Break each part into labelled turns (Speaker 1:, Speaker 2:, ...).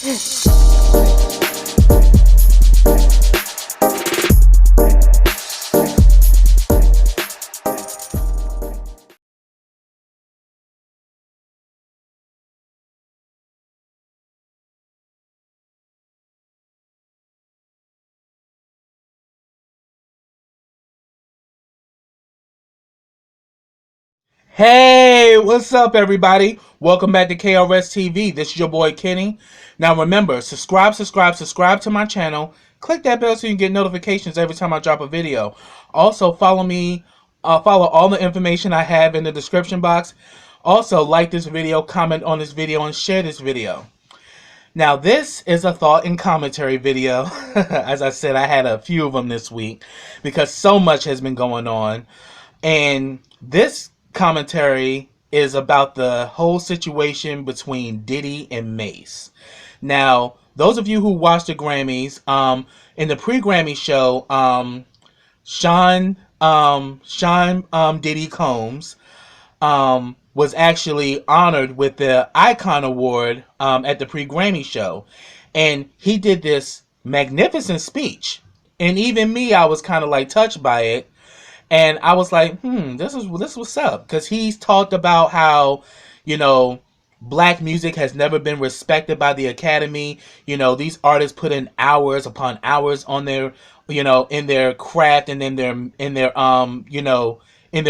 Speaker 1: Hey, what's up, everybody? Welcome back to KRSTV. This is your boy Kenny. Now, remember, subscribe to my channel. Click that bell so you can get notifications every time I drop a video. Also, follow me. Follow all the information I have in the description box. Also, like this video, comment on this video, and share this video. Now, this is a thought and commentary video. As I said, I had a few of them this week because so much has been going on. And this commentary is about the whole situation between Diddy and Mase. Now, those of you who watched the Grammys, in the pre-Grammy show, Sean Diddy Combs, was actually honored with the Icon Award at the pre-Grammy show. And he did this magnificent speech. And even me, I was kind of like touched by it. And I was like, this what's up. Because he's talked about how, black music has never been respected by the Academy. These artists put in hours upon hours on their, in their craft and in their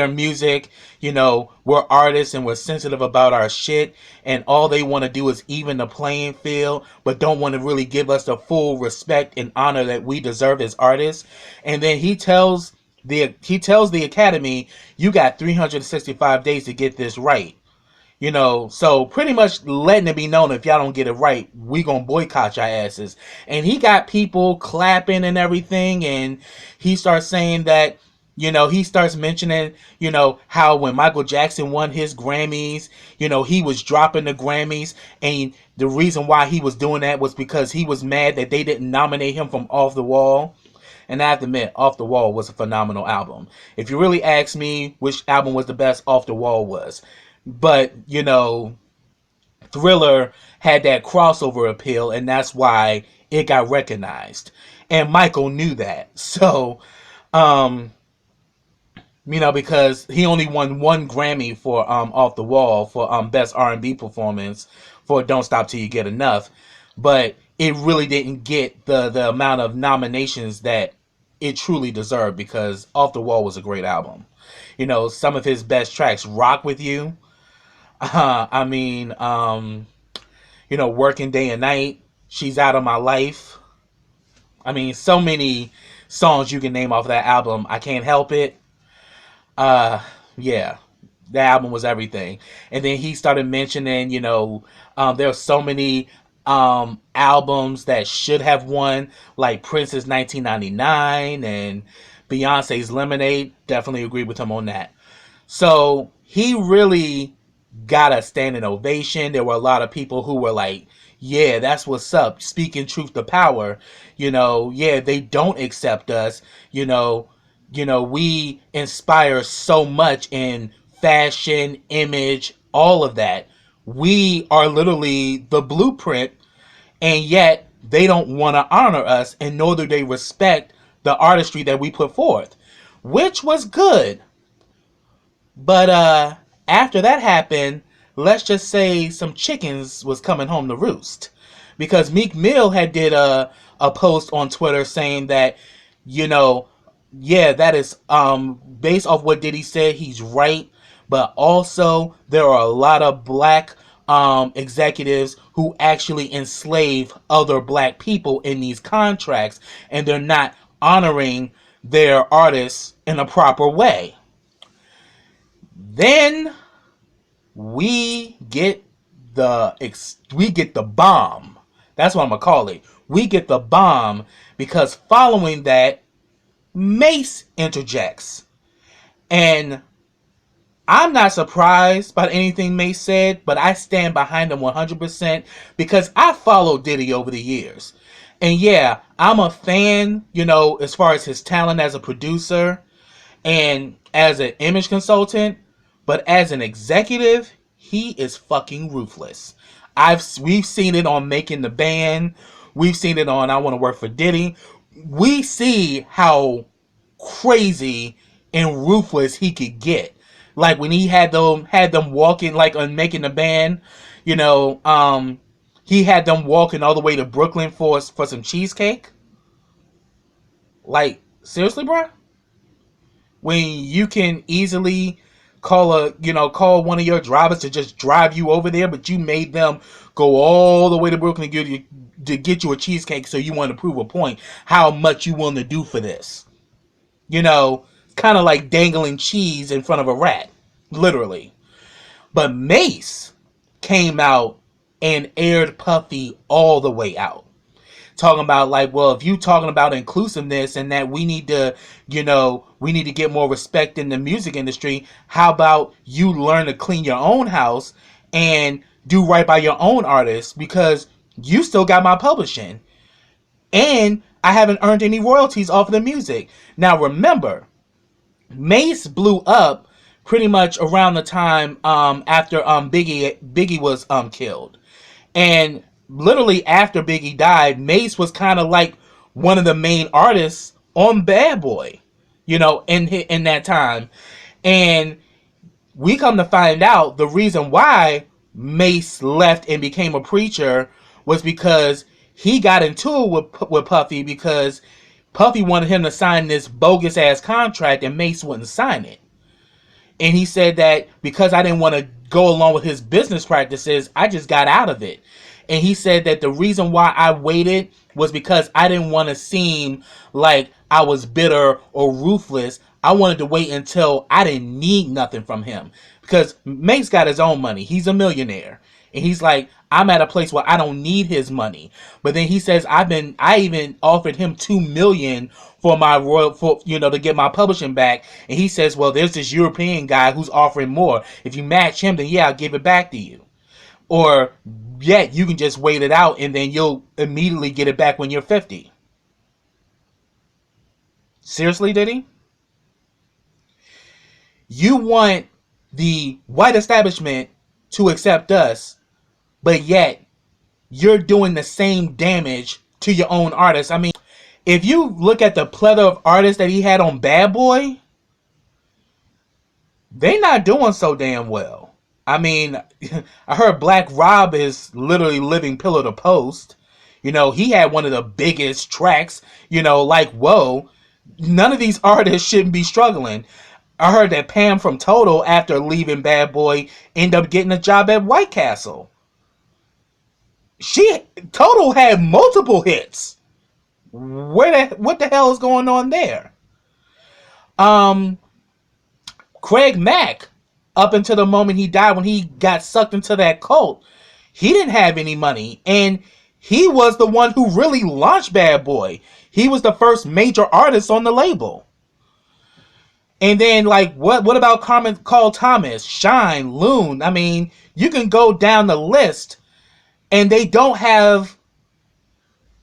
Speaker 1: music. We're artists and we're sensitive about our shit. And all they want to do is even the playing field, but don't want to really give us the full respect and honor that we deserve as artists. And then he tells the Academy, you got 365 days to get this right. So pretty much letting it be known, if y'all don't get it right, we gonna boycott your asses. And he got people clapping and everything, and he starts saying that, he starts mentioning, how when Michael Jackson won his Grammys, he was dropping the Grammys, and the reason why he was doing that was because he was mad that they didn't nominate him from Off the Wall. And I have to admit, Off the Wall was a phenomenal album. If you really ask me which album was the best, Off the Wall was. But, Thriller had that crossover appeal, and that's why it got recognized. And Michael knew that. So, because he only won one Grammy for Off the Wall for Best R&B Performance for Don't Stop Till You Get Enough. But it really didn't get the amount of nominations that it truly deserved, because Off the Wall was a great album. Some of his best tracks, Rock With You, Working Day and Night, She's Out of My Life. So many songs you can name off that album. I Can't Help It. Yeah, the album was everything. And then he started mentioning, there are so many albums that should have won, like Prince's 1999 and Beyonce's Lemonade. Definitely agree with him on that. So he really got a standing ovation. There were a lot of people who were like, yeah, that's what's up, speaking truth to power. Yeah, they don't accept us. We inspire so much in fashion, image, all of that. We are literally the blueprint, and yet they don't want to honor us, and nor do they respect the artistry that we put forth, which was good. But after that happened, let's just say some chickens was coming home to roost, because Meek Mill had did a post on Twitter saying that, yeah, that is based off what Diddy said, he's right. But also, there are a lot of black executives who actually enslave other black people in these contracts, and they're not honoring their artists in a proper way. Then we get the bomb. That's what I'm gonna call it. We get the bomb, because following that, Mase interjects. And I'm not surprised by anything Mase said, but I stand behind him 100% because I followed Diddy over the years. And yeah, I'm a fan, as far as his talent as a producer and as an image consultant, but as an executive, he is fucking ruthless. we've seen it on Making the Band. We've seen it on I Want to Work for Diddy. We see how crazy and ruthless he could get. Like when he had them walking like on Making the Band, you know, he had them walking all the way to Brooklyn for some cheesecake. Like seriously, bro? When you can easily call one of your drivers to just drive you over there, but you made them go all the way to Brooklyn to get you a cheesecake, so you want to prove a point how much you willing to do for this. Kind of like dangling cheese in front of a rat, literally. But Mase came out and aired Puffy all the way out, talking about like, well, if you talking about inclusiveness and that we need to get more respect in the music industry, how about you learn to clean your own house and do right by your own artists, because you still got my publishing and I haven't earned any royalties off of the music. Now remember, Mase blew up pretty much around the time after Biggie was killed. And literally after Biggie died, Mase was kind of like one of the main artists on Bad Boy, in that time. And we come to find out the reason why Mase left and became a preacher was because he got into it with Puffy, because Puffy wanted him to sign this bogus ass contract and Mase wouldn't sign it. And he said that because I didn't want to go along with his business practices, I just got out of it. And he said that the reason why I waited was because I didn't want to seem like I was bitter or ruthless. I wanted to wait until I didn't need nothing from him. Because Mase got his own money. He's a millionaire. And he's like, I'm at a place where I don't need his money. But then he says, I even offered him $2 million for my to get my publishing back. And he says, well, there's this European guy who's offering more. If you match him, then yeah, I'll give it back to you. Or yeah, you can just wait it out and then you'll immediately get it back when you're 50. Seriously, Diddy? You want the white establishment to accept us, but yet you're doing the same damage to your own artists. I mean, if you look at the plethora of artists that he had on Bad Boy, they not doing so damn well. I mean, I heard Black Rob is literally living pillar to post. He had one of the biggest tracks, like, whoa, none of these artists shouldn't be struggling. I heard that Pam from Total, after leaving Bad Boy, ended up getting a job at White Castle. Total had multiple hits. What the hell is going on there? Craig Mack, up until the moment he died, when he got sucked into that cult, he didn't have any money, and he was the one who really launched Bad Boy. He was the first major artist on the label. And then, like, what about Carl Thomas, Shine, Loon? I mean, you can go down the list, and they don't have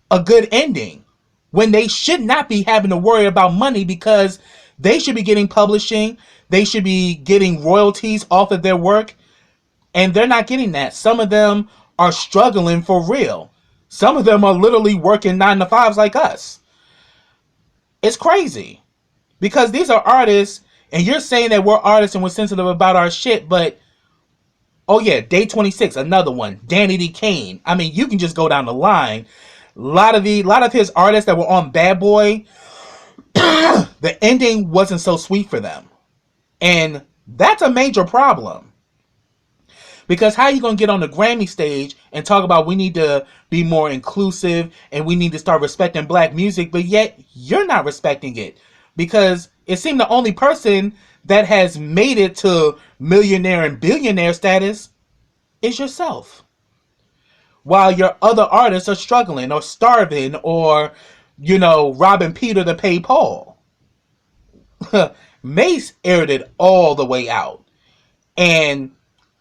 Speaker 1: a good ending, when they should not be having to worry about money, because they should be getting publishing, they should be getting royalties off of their work, and they're not getting that. Some of them are struggling for real. Some of them are literally working 9-to-5s like us. It's crazy. Because these are artists, and you're saying that we're artists and we're sensitive about our shit, but, oh yeah, Day 26, another one, Danny D. Kane. I mean, you can just go down the line. A lot of his artists that were on Bad Boy, the ending wasn't so sweet for them. And that's a major problem. Because how are you going to get on the Grammy stage and talk about we need to be more inclusive and we need to start respecting black music, but yet you're not respecting it? Because it seemed the only person that has made it to millionaire and billionaire status is yourself. While your other artists are struggling or starving or, robbing Peter to pay Paul. Mase aired it all the way out. And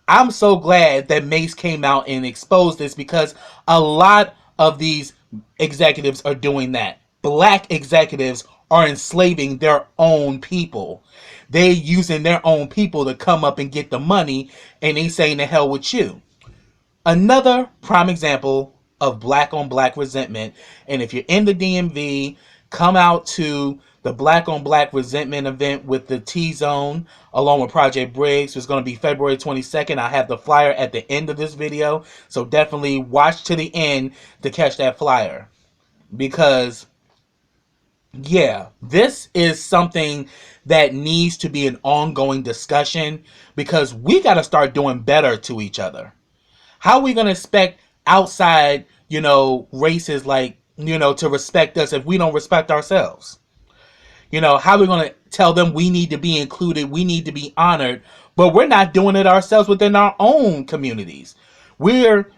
Speaker 1: I'm so glad that Mase came out and exposed this, because a lot of these executives are doing that. Black executives are enslaving their own people. They're using their own people to come up and get the money, and they saying the hell with you. Another prime example of black on black resentment. And if you're in the DMV, come out to the Black on Black Resentment event with the T-Zone along with Project Briggs. It's going to be February 22nd. I have the flyer at the end of this video. So definitely watch to the end to catch that flyer. Because, yeah, this is something that needs to be an ongoing discussion because we got to start doing better to each other. How are we going to expect outside, races like, to respect us if we don't respect ourselves? How are we going to tell them we need to be included, we need to be honored, but we're not doing it ourselves within our own communities? We're,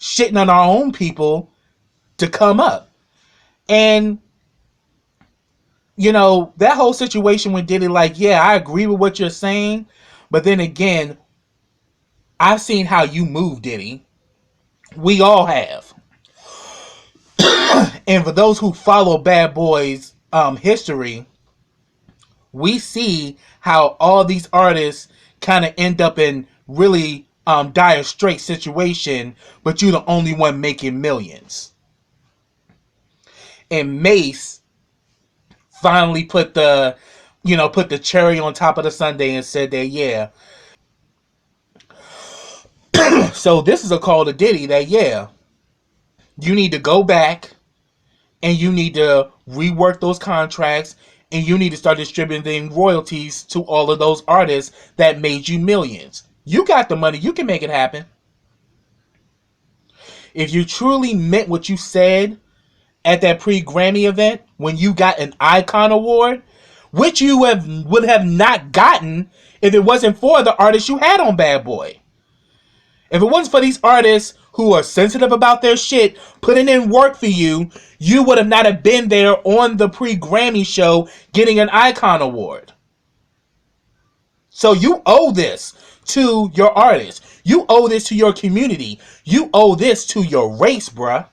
Speaker 1: shitting on our own people to come up. And, that whole situation with Diddy, like, yeah, I agree with what you're saying, but then again, I've seen how you move, Diddy. We all have. And for those who follow Bad Boy's history, we see how all these artists kind of end up in really dire straight situation, but you're the only one making millions. And Mase finally put the cherry on top of the sundae and said that, yeah. So this is a call to Diddy that, yeah, you need to go back and you need to rework those contracts and you need to start distributing royalties to all of those artists that made you millions. You got the money. You can make it happen. If you truly meant what you said at that pre-Grammy event when you got an Icon Award, which you would have not gotten if it wasn't for the artists you had on Bad Boy. If it wasn't for these artists who are sensitive about their shit, putting in work for you, you would have not have been there on the pre-Grammy show getting an Icon Award. So you owe this to your artists. You owe this to your community. You owe this to your race, bruh.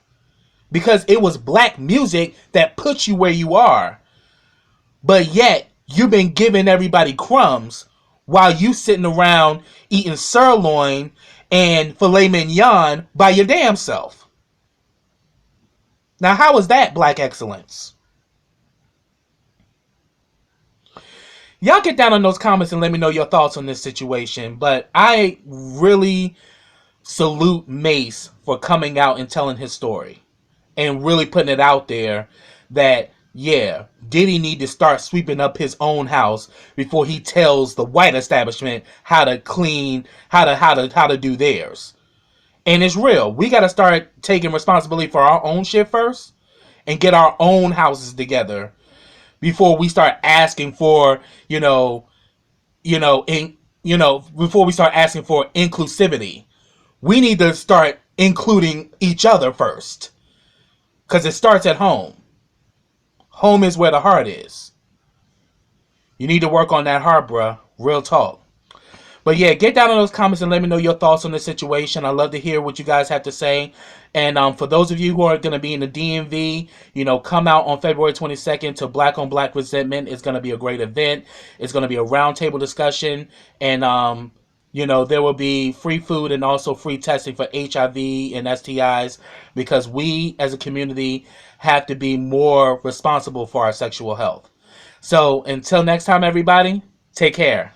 Speaker 1: Because it was black music that put you where you are. But yet, you've been giving everybody crumbs while you sitting around eating sirloin and filet mignon by your damn self. Now, how is that black excellence? Y'all get down in those comments and let me know your thoughts on this situation. But I really salute Mase for coming out and telling his story. And really putting it out there that, yeah, Diddy need to start sweeping up his own house before he tells the white establishment how to clean, how to do theirs. And it's real. We got to start taking responsibility for our own shit first and get our own houses together before we start asking for, before we start asking for inclusivity. We need to start including each other first. Because it starts at home. Home is where the heart is. You need to work on that heart, bruh. Real talk. But yeah, get down in those comments and let me know your thoughts on the situation. I love to hear what you guys have to say. And for those of you who are going to be in the DMV, come out on February 22nd to Black on Black Resentment. It's going to be a great event. It's going to be a roundtable discussion. And, there will be free food and also free testing for HIV and STIs because we as a community have to be more responsible for our sexual health. So until next time, everybody, take care.